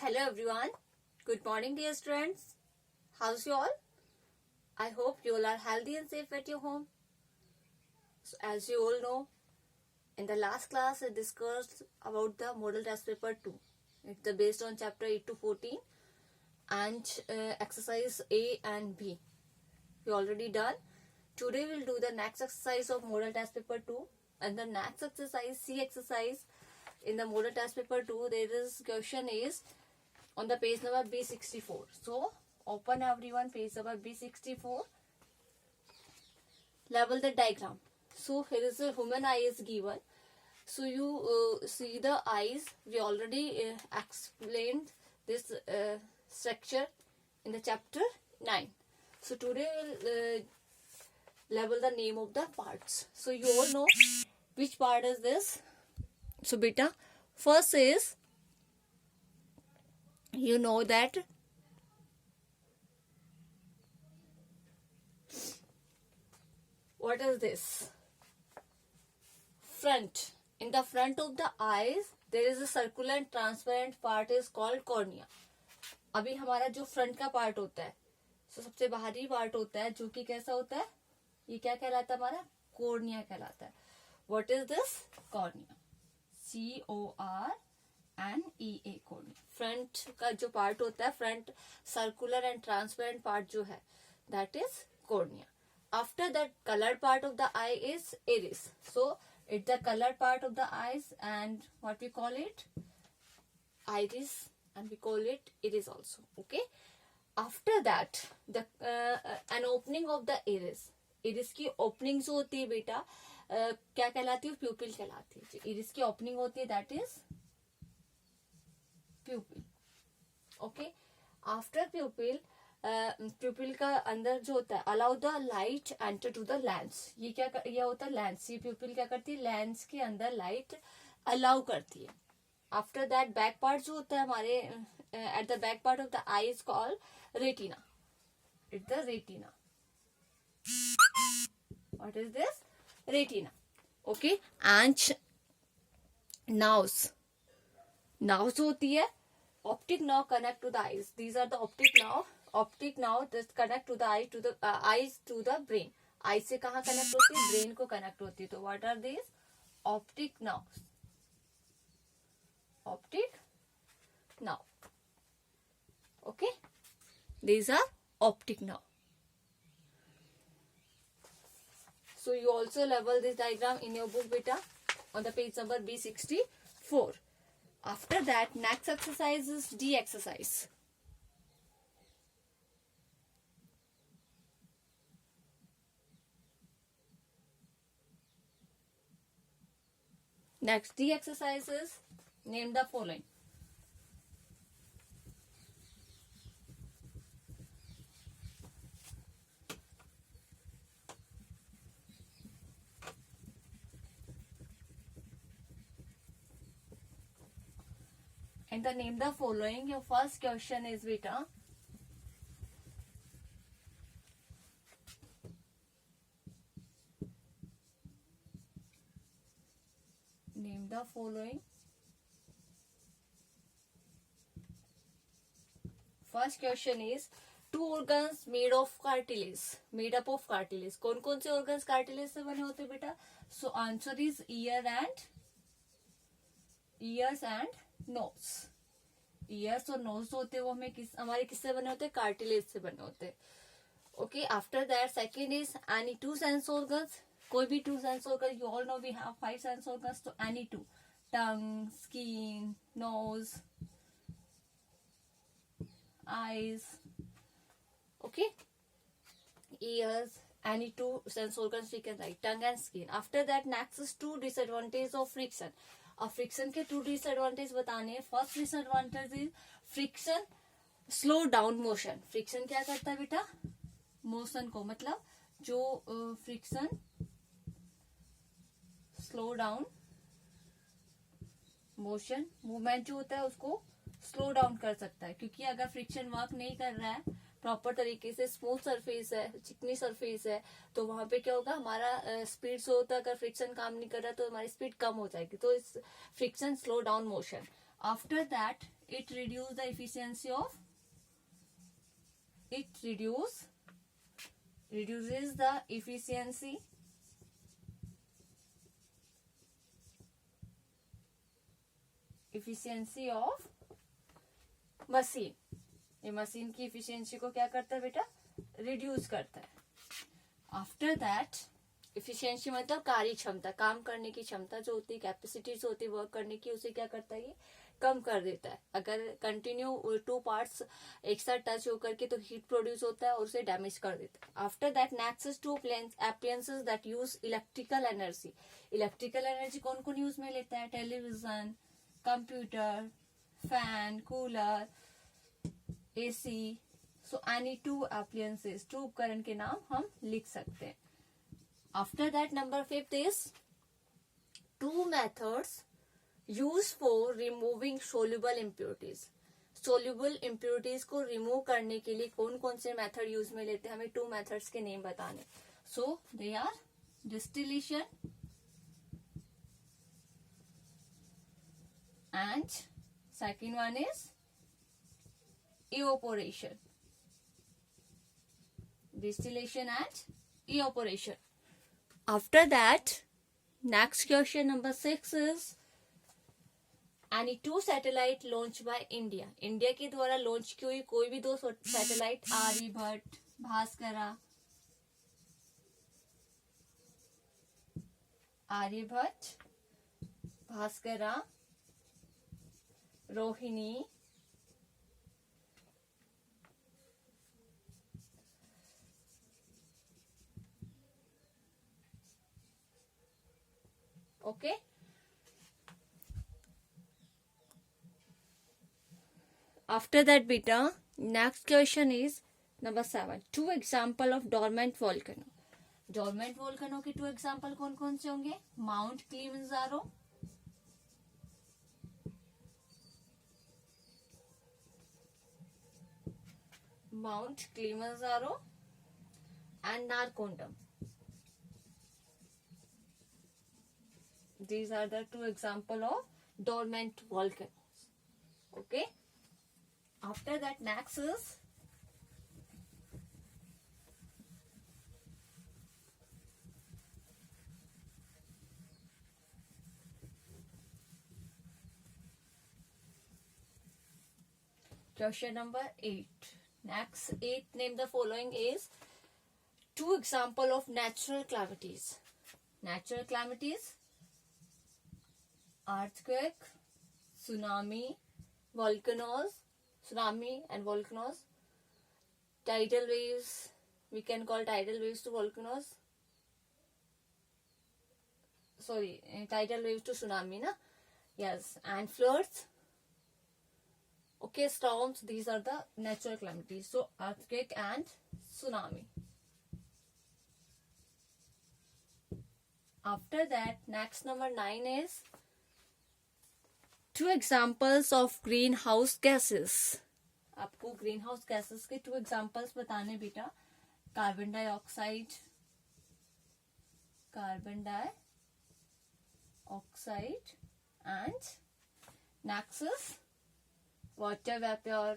Hello everyone. Good morning dear students. How's you all? I hope you all are healthy and safe at your home. So as you all know, in the last class I discussed about the model test paper 2. It's based on chapter 8 to 14 and exercise A and B. We already done. Today we'll do the next exercise of model test paper 2 and the next exercise, C exercise. In the model test paper 2, there is question is on the page number B64. So open everyone page number B64. Level the diagram. So here is a human eye is given. So you see the eyes. We already explained this structure in the chapter 9. So today we'll level the name of the parts. So you all know which part is this. So beta, first is, you know that what is this? Front. In the front of the eyes there is a circular and transparent part is called cornea. अभी हमारा जो front का part होता है, so सबसे बाहरी part होता है जो कि कैसा होता है, ये क्या कहलाता है, हमारा कॉर्निया कहलाता है. What is this? Cornea. CORNEA cornea. Front का जो पार्ट होता है, front circular and transparent part जो है, that is cornea. After that, colored part of the eye is iris. So it's the colored part of the eyes, and what we call it, iris, and we call it iris also. Okay. After that, the an opening of the iris. Iris की opening जो होती है बेटा, क्या कहलाती है? प्यूपिल कहलाती है. इरिस की ओपनिंग होती है, that is pupil. Okay. After pupil, pupil का अंदर जो होता है, allow the light enter to the lens. ये क्या ये होता है? लेंस. ये प्यूपिल क्या करती है? लेंस के अंदर लाइट अलाउ करती है. आफ्टर दैट, बैक पार्ट जो होता है हमारे, at the back part of the I is called retina. It's the retina. What is this? Retina. Okay. And nerves. Nerves होती है, optic nerve connect to the eyes. These are the optic nerve. Optic nerve that connect to the eye, to the eyes to the brain. Eye से कहाँ connect होती है? Brain को connect होती है. तो what are these? Optic nerves. Optic nerve. Okay. These are optic nerve. So you also level this diagram in your book beta on the page number B64. After that, next exercise is D exercise. Next D exercise is, name the following. And the name the following. Your first question is beta, name the following. First question is, two organs made of cartilage, made up of cartilage. कौन कौन से organs cartilage से बने होते बेटा? So answer is ears and nose. Ears और nose होते हैं वो हमें हमारे किससे बने होते हैं? कार्टिलेज से बने होते हैं. Okay. After that, second is any two sense organs. कोई भी two sense organ. You all know we have 5 sense organs. तो any two, tongue, skin, nose, eyes. Okay. ears, any two sense organs we can write, tongue and skin. After that, next is two disadvantages of friction. अब friction के 2 disadvantage बताने हैं. First disadvantage is friction slow down motion. Friction क्या करता है बेटा? Motion को, मतलब जो friction slow down motion, movement जो होता है उसको स्लो डाउन कर सकता है. क्योंकि अगर फ्रिक्शन वर्क नहीं कर रहा है प्रॉपर तरीके से, स्मूथ सरफेस है, चिकनी सरफेस है, तो वहां पे क्या होगा, हमारा स्पीड जो होता है, अगर फ्रिक्शन काम नहीं कर रहा तो हमारी स्पीड कम हो जाएगी. तो इस friction slow down motion. After that it reduces the efficiency of, it reduces the efficiency of machine. ये मशीन की इफिशियंसी को क्या करता है बेटा, रिड्यूस करता है. आफ्टर दैट इफिशियंसी मतलब कार्य क्षमता, काम करने की क्षमता जो होती है, कैपेसिटी जो होती है वर्क करने की, उसे क्या करता है ये कम कर देता है. अगर कंटिन्यू टू पार्ट्स एक साथ टच होकर के तो हीट प्रोड्यूस होता है और उसे डैमेज कर देता है. After that next two appliances that use electrical energy. Electrical energy कौन कौन यूज में लेता है, television, computer, fan, cooler, AC. So any two appliances, two उपकरण के नाम हम लिख सकते हैं. After that number 5 is two methods use for removing soluble impurities. Soluble impurities को रिमूव करने के लिए कौन कौन से मेथड यूज में लेते हैं, हमें 2 मेथड्स के नेम बताने. So they are distillation and second one is evaporation. Distillation and evaporation. After that, next question number 6 is any 2 satellite launched by India. India के द्वारा लॉन्च की हुई कोई भी 2 satellite, Aryabhatta, Bhaskara, Bhaskara, Rohini, okay. After that beta, next question is number 7. 2 example of dormant volcano. Dormant volcano के 2 example कौन कौन से होंगे, Mount Kilimanjaro, and Narcondam. These are the 2 example of dormant volcanoes. Okay. After that, next is question number 8. Next 8, name the following is 2 example of natural calamities. Natural calamities: earthquake, tsunami, and volcanoes. Tidal waves, we can call tidal waves to volcanoes. Sorry, tidal waves to tsunami, na? Yes, and floods. Okay, storms, these are the natural calamities. So, earthquake and tsunami. After that, next number 9 is 2 examples of greenhouse gases. आपको greenhouse gases के 2 examples बताने बेटा. Carbon dioxide and next is water vapor,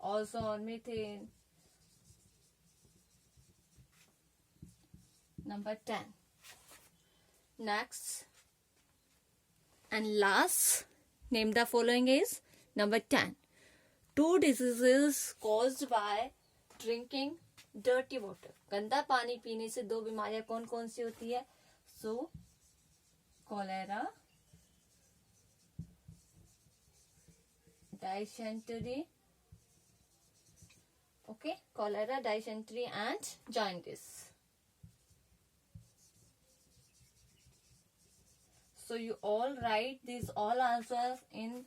ozone, methane. Number 10. Next and last, name the following is number 10. 2 diseases caused by drinking dirty water. गंदा पानी पीने से 2 बीमारियां कौन कौन सी होती है. So, cholera, dysentery. Okay, cholera, dysentery and jaundice. So you all write these all answers in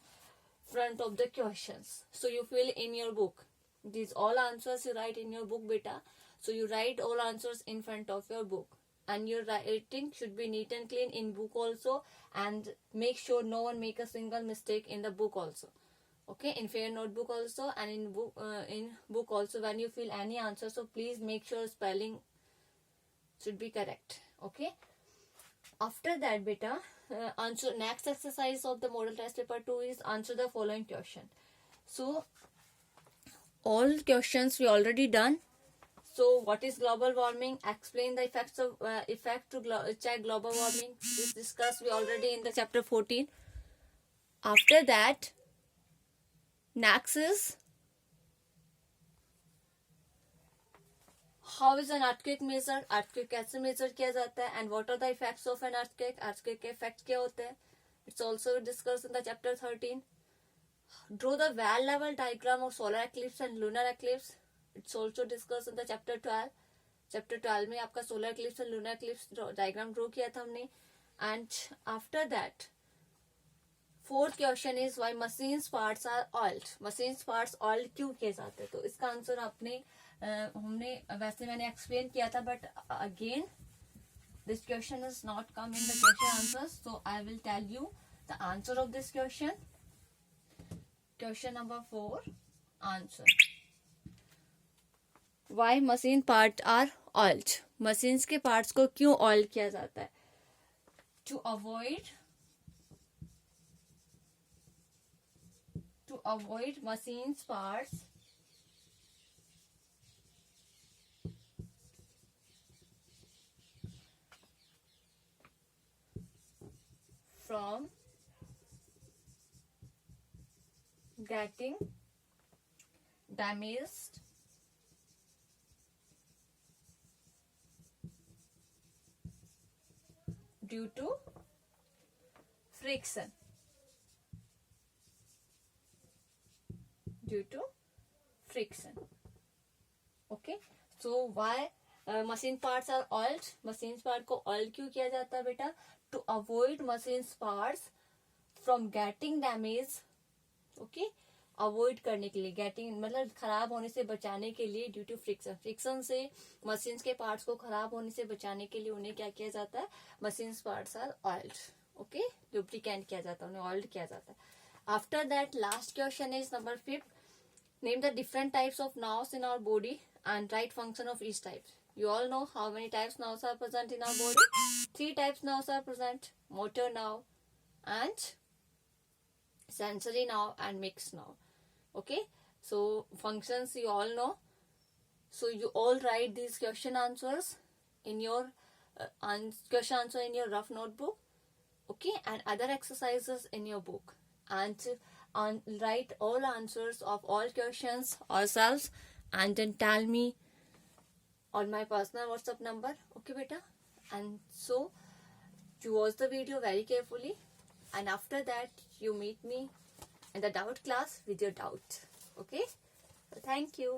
front of the questions. So you fill in your book. These all answers you write in your book, beta. So you write all answers in front of your book. And your writing should be neat and clean in book also. And make sure no one make a single mistake in the book also. Okay, in fair notebook also, and in book also, when you fill any answer, so please make sure spelling should be correct. Okay. After that, beta, answer next exercise of the model test paper 2 is answer the following question. So all questions we already done. So what is global warming? Explain the effects of effect to check global warming. This discussed we already in the chapter 14. After that, next is how is an earthquake measured? Earthquake कैसे measure किया जाता है? And what are the effects of an earthquake? Earthquake के effect क्या होते हैं? It's also discussed in the chapter 13. Draw the well level diagram of solar eclipse and lunar eclipse. It's also discussed in the chapter 12. Chapter 12 में आपका solar eclipse and lunar eclipse diagram draw किया था हमने. And after that, fourth question is why machines parts are oiled. Machines parts oiled क्यों किए जाते हैं? तो इसका आंसर आपने हमने वैसे मैंने एक्सप्लेन किया था, but again this question is not come in the question answers, so I will tell you the answer of this question. Question number 4 answer. Why machine parts are oiled? Machines के parts को क्यों oil किया जाता है? To avoid machines parts from getting damaged due to friction. Okay, so why machine parts are oiled? Machine part को oil क्यों किया जाता है बेटा? To avoid machine parts from getting damage. Okay, avoid करने के लिए, गेटिंग मतलब खराब होने से बचाने के लिए, ड्यू टू फ्रिक्शन. फ्रिक्शन से मशीन्स के पार्ट्स को खराब होने से बचाने के लिए उन्हें क्या किया जाता है? Machines parts are oiled. Okay, lubricant किया जाता है, उन्हें ऑयल्ड किया जाता है. After that last question is number 5. Name the different types of nerves in our body and right function of each type. You all know how many types nerves are present in our body. 3 types nerves are present: motor nerve and sensory nerve and mixed nerve. Okay, so functions you all know. So you all write these question answers in your question answer in your rough notebook. Okay, and other exercises in your book, and write all answers of all questions ourselves, and then tell me on my personal WhatsApp number. Okay beta, and so you watch the video very carefully, and after that you meet me in the doubt class with your doubt. Okay, so thank you.